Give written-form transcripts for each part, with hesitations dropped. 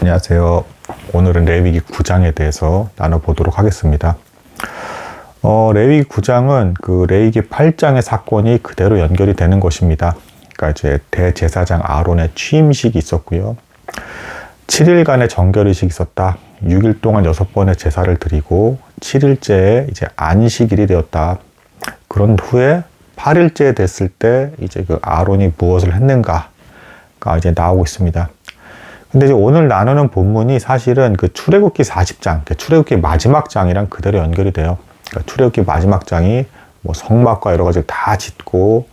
안녕하세요. 오늘은 레위기 9장에 대해서 나눠보도록 하겠습니다. 레위기 9장은 그 레위기 8장의 사건이 그대로 연결이 되는 것입니다. 그러니까 이제 대제사장 아론의 취임식이 있었고요. 7일간의 정결의식이 있었다. 6일 동안 6번의 제사를 드리고 7일째에 이제 안식일이 되었다. 그런 후에 8일째 됐을 때 이제 그 아론이 무엇을 했는가가 이제 나오고 있습니다. 근데 이제 오늘 나누는 본문이 사실은 그 출애굽기 40장, 출애굽기 마지막 장이랑 그대로 연결이 돼요. 그러니까 출애굽기 마지막 장이 뭐 성막과 여러 가지를 다 짓고,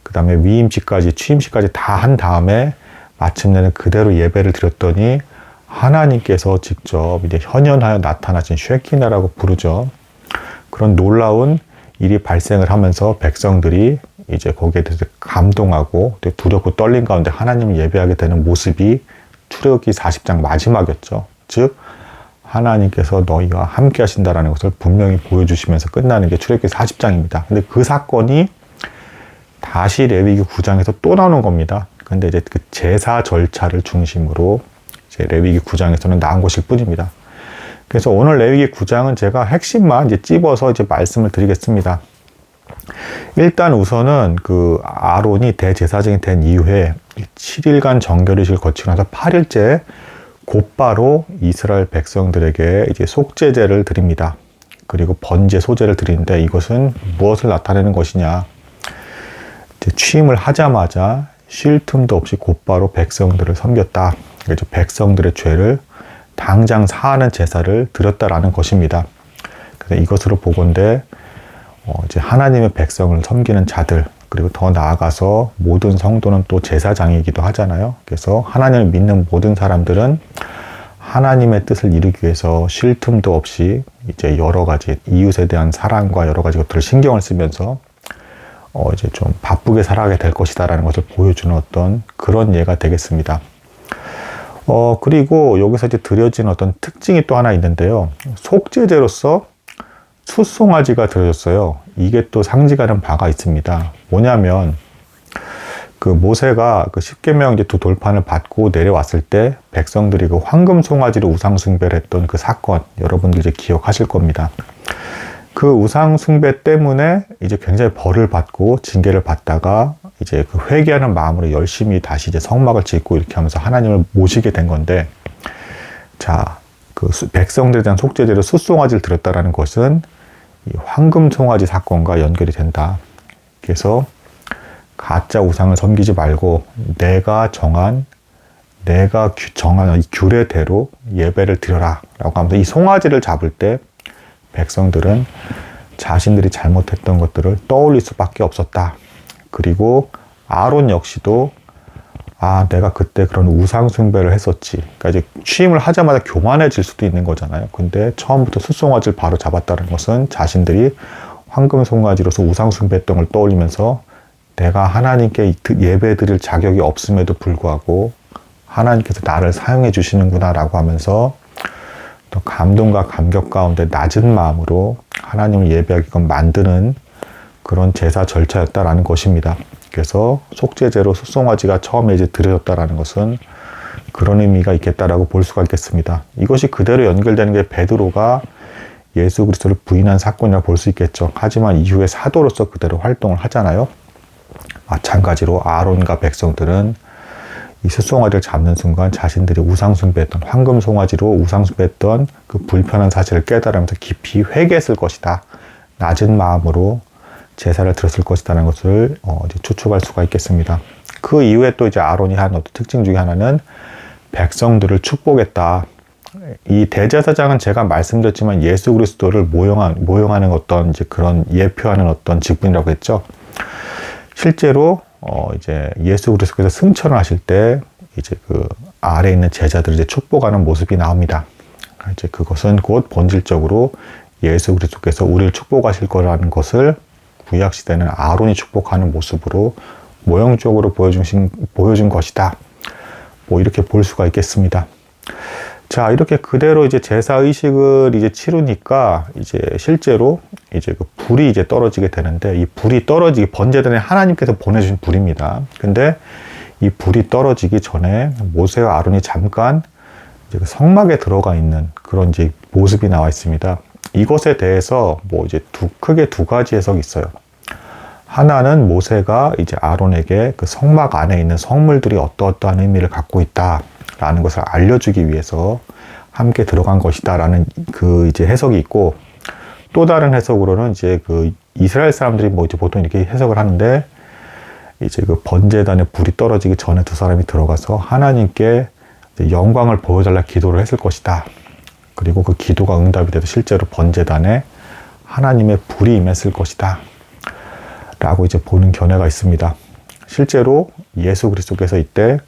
그 다음에 위임식까지, 취임식까지 다 한 다음에 마침내는 그대로 예배를 드렸더니 하나님께서 직접 이제 현현하여 나타나신 쉐키나라고 부르죠. 그런 놀라운 일이 발생을 하면서 백성들이 이제 거기에 대해서 감동하고 두렵고 떨린 가운데 하나님을 예배하게 되는 모습이 출애굽기 40장 마지막이었죠. 즉 하나님께서 너희와 함께 하신다라는 것을 분명히 보여주시면서 끝나는 게 출애굽기 40장입니다. 근데 그 사건이 다시 레위기 9장에서 또 나오는 겁니다. 근데 이제 그 제사 절차를 중심으로 이제 레위기 9장에서는 나온 것일 뿐입니다. 그래서 오늘 레위기 9장은 제가 핵심만 이제 찝어서 이제 말씀을 드리겠습니다. 일단 우선은 그 아론이 대제사장이 된 이후에 7일간 정결의식을 거치고 나서 8일째 곧바로 이스라엘 백성들에게 이제 속죄제를 드립니다. 그리고 번제 소제를 드리는데 이것은 무엇을 나타내는 것이냐? 이제 취임을 하자마자 쉴 틈도 없이 곧바로 백성들을 섬겼다. 그래서 백성들의 죄를 당장 사하는 제사를 드렸다라는 것입니다. 그래서 이것으로 보건대 이제 하나님의 백성을 섬기는 자들, 그리고 더 나아가서 모든 성도는 또 제사장이기도 하잖아요. 그래서 하나님을 믿는 모든 사람들은 하나님의 뜻을 이루기 위해서 쉴 틈도 없이 이제 여러 가지 이웃에 대한 사랑과 여러 가지 것들을 신경을 쓰면서 이제 좀 바쁘게 살아가게 될 것이다라는 것을 보여주는 어떤 그런 예가 되겠습니다. 그리고 여기서 이제 드려진 어떤 특징이 또 하나 있는데요. 속죄제로서 숫송아지가 드려졌어요. 이게 또 상징하는 바가 있습니다. 뭐냐면 그 모세가 그 십계명 이제 두 돌판을 받고 내려왔을 때 백성들이 그 황금 송아지로 우상 숭배를 했던 그 사건, 여러분들 이제 기억하실 겁니다. 그 우상 숭배 때문에 이제 굉장히 벌을 받고 징계를 받다가 이제 그 회개하는 마음으로 열심히 다시 이제 성막을 짓고 이렇게 하면서 하나님을 모시게 된 건데, 자, 그 백성들에 대한 속죄제로 숫송아지를 드렸다라는 것은 이 황금 송아지 사건과 연결이 된다. 그래서 가짜 우상을 섬기지 말고 내가 정한 이 규례대로 예배를 드려라 라고 하면서 이 송아지를 잡을 때 백성들은 자신들이 잘못했던 것들을 떠올릴 수밖에 없었다. 그리고 아론 역시도 내가 그때 그런 우상 숭배를 했었지. 그러니까 이제 취임을 하자마자 교만해질 수도 있는 거잖아요. 근데 처음부터 숫송아지를 바로 잡았다는 것은 자신들이 황금 송아지로서 우상 숭배했던 걸 떠올리면서 내가 하나님께 예배 드릴 자격이 없음에도 불구하고 하나님께서 나를 사용해 주시는구나 라고 하면서 또 감동과 감격 가운데 낮은 마음으로 하나님을 예배하게끔 만드는 그런 제사 절차였다라는 것입니다. 그래서 속죄제로 숫송아지가 처음에 이제 드려졌다라는 것은 그런 의미가 있겠다라고 볼 수가 있겠습니다. 이것이 그대로 연결되는 게 베드로가 예수 그리스도를 부인한 사건이라 볼 수 있겠죠. 하지만 이후에 사도로서 그대로 활동을 하잖아요. 마찬가지로 아론과 백성들은 이 숫송아지를 잡는 순간 자신들이 우상숭배했던 황금 송아지로 우상숭배했던 그 불편한 사실을 깨달으면서 깊이 회개했을 것이다. 낮은 마음으로 제사를 드렸을 것이라는 것을 이제 추측할 수가 있겠습니다. 그 이후에 또 이제 아론이 한 어떤 특징 중에 하나는 백성들을 축복했다. 이 대제사장은 제가 말씀드렸지만 예수 그리스도를 모형하는 어떤 이제 그런 예표하는 어떤 직분이라고 했죠. 실제로 이제 예수 그리스도께서 승천을 하실 때 이제 그 아래에 있는 제자들을 이제 축복하는 모습이 나옵니다. 이제 그것은 곧 본질적으로 예수 그리스도께서 우리를 축복하실 거라는 것을 구약 시대는 아론이 축복하는 모습으로 모형적으로 보여준 것이다. 뭐 이렇게 볼 수가 있겠습니다. 자, 이렇게 그대로 이제 제사 의식을 이제 치르니까 이제 실제로 이제 그 불이 이제 떨어지게 되는데, 이 불이 떨어지기 번제단에 하나님께서 보내주신 불입니다. 근데 이 불이 떨어지기 전에 모세와 아론이 잠깐 이제 그 성막에 들어가 있는 그런 이제 모습이 나와 있습니다. 이것에 대해서 뭐 이제 크게 두 가지 해석이 있어요. 하나는 모세가 이제 아론에게 그 성막 안에 있는 성물들이 어떠어떠한 의미를 갖고 있다라는 것을 알려주기 위해서 함께 들어간 것이다라는 그 이제 해석이 있고, 또 다른 해석으로는 이제 그 이스라엘 사람들이 뭐 이제 보통 이렇게 해석을 하는데, 이제 그 번제단에 불이 떨어지기 전에 두 사람이 들어가서 하나님께 이제 영광을 보여달라 기도를 했을 것이다. 그리고 그 기도가 응답이 돼서 실제로 번제단에 하나님의 불이 임했을 것이다 라고 이제 보는 견해가 있습니다. 실제로 예수 그리스도께서 이때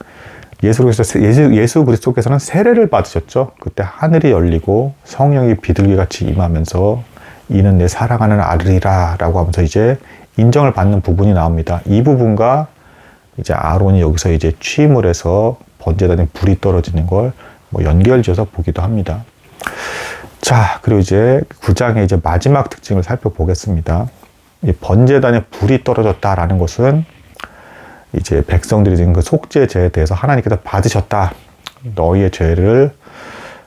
예수 그리스도께서는 세례를 받으셨죠. 그때 하늘이 열리고 성령이 비둘기같이 임하면서 이는 내 사랑하는 아들이라 라고 하면서 이제 인정을 받는 부분이 나옵니다. 이 부분과 이제 아론이 여기서 이제 취임을 해서 번제단에 불이 떨어지는 걸 뭐 연결지어서 보기도 합니다. 자, 그리고 이제 9장의 이제 마지막 특징을 살펴보겠습니다. 이 번제단에 불이 떨어졌다라는 것은 이제 백성들이 지금 그 속죄제에 대해서 하나님께서 받으셨다. 너희의 죄를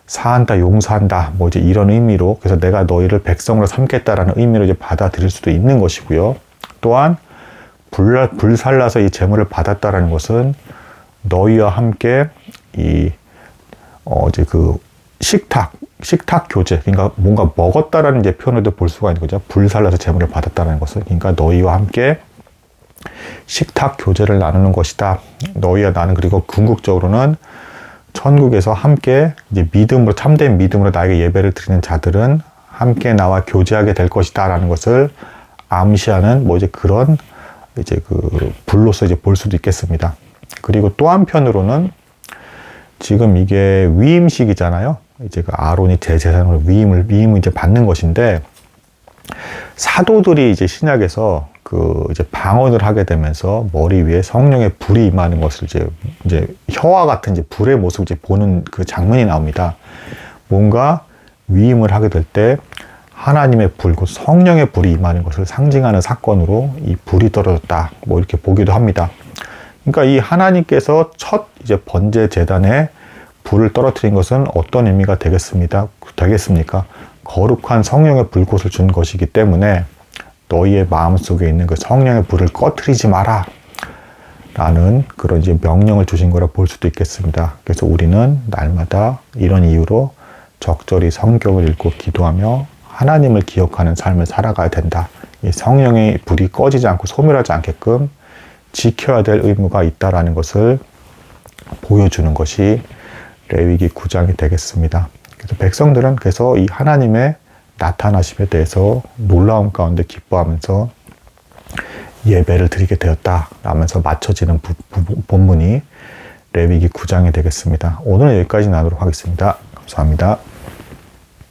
사한다, 용서한다. 뭐 이제 이런 의미로, 그래서 내가 너희를 백성으로 삼겠다라는 의미로 이제 받아들일 수도 있는 것이고요. 또한 불살라서 이 제물을 받았다라는 것은 너희와 함께 이제 그 식탁 교제, 그러니까 뭔가 먹었다라는 이제 표현으로도 볼 수가 있는 거죠. 불살라서 제물을 받았다라는 것은, 그러니까 너희와 함께 식탁 교제를 나누는 것이다. 너희와 나는, 그리고 궁극적으로는 천국에서 함께 이제 믿음으로, 참된 믿음으로 나에게 예배를 드리는 자들은 함께 나와 교제하게 될 것이다라는 것을 암시하는 뭐 이제 그런 이제 그 불로서 이제 볼 수도 있겠습니다. 그리고 또 한편으로는 지금 이게 위임식이잖아요. 이제 그 아론이 제사장으로 위임을 이제 받는 것인데, 사도들이 이제 신약에서 그 이제 방언을 하게 되면서 머리 위에 성령의 불이 임하는 것을 이제 혀와 같은 이제 불의 모습을 이제 보는 그 장면이 나옵니다. 뭔가 위임을 하게 될 때 하나님의 불, 그 성령의 불이 임하는 것을 상징하는 사건으로 이 불이 떨어졌다. 뭐 이렇게 보기도 합니다. 그러니까 이 하나님께서 첫 이제 번제 제단에 불을 떨어뜨린 것은 어떤 의미가 되겠습니까? 거룩한 성령의 불꽃을 준 것이기 때문에 너희의 마음속에 있는 그 성령의 불을 꺼트리지 마라 라는 그런 이제 명령을 주신 거라 볼 수도 있겠습니다. 그래서 우리는 날마다 이런 이유로 적절히 성경을 읽고 기도하며 하나님을 기억하는 삶을 살아가야 된다. 이 성령의 불이 꺼지지 않고 소멸하지 않게끔 지켜야 될 의무가 있다라는 것을 보여주는 것이 레위기 9장이 되겠습니다. 그래서 백성들은 그래서 이 하나님의 나타나심에 대해서 놀라움 가운데 기뻐하면서 예배를 드리게 되었다 라면서 맞춰지는 본문이 레위기 9장이 되겠습니다. 오늘은 여기까지 나누도록 하겠습니다. 감사합니다.